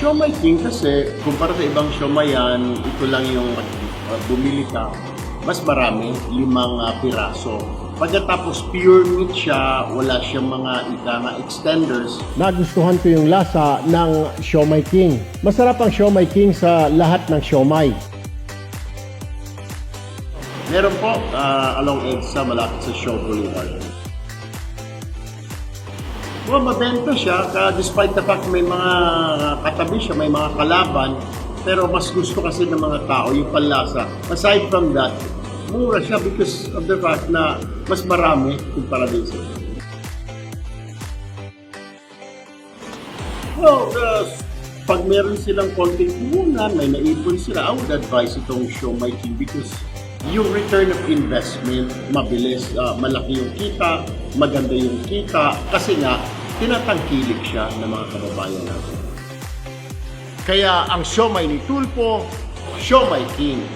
Siomai King kasi, kumpara sa ibang siomayan, ito lang yung bumili ka, mas marami, 5 piraso. Pagkatapos pure meat siya, wala siyang mga extenders. Nagustuhan ko yung lasa ng Siomai King. Masarap ang Siomai King sa lahat ng siomai. Meron po along EDSA, malapit sa Shaw Boulevard. Well, mabenta siya, despite the fact may mga katabi siya, may mga kalaban, pero mas gusto kasi ng mga tao yung panlasa. Aside from that, mura siya because of the fact na mas marami kumpara din sa well, pag meron silang konting puhunan, may naipon sila, I would advise itong Siomai King because yung return of investment, mabilis, malaki yung kita, maganda yung kita, kasi nga, tinatangkilik siya ng mga kababayan natin. Kaya ang siomai ni Tulfo, Siomai King.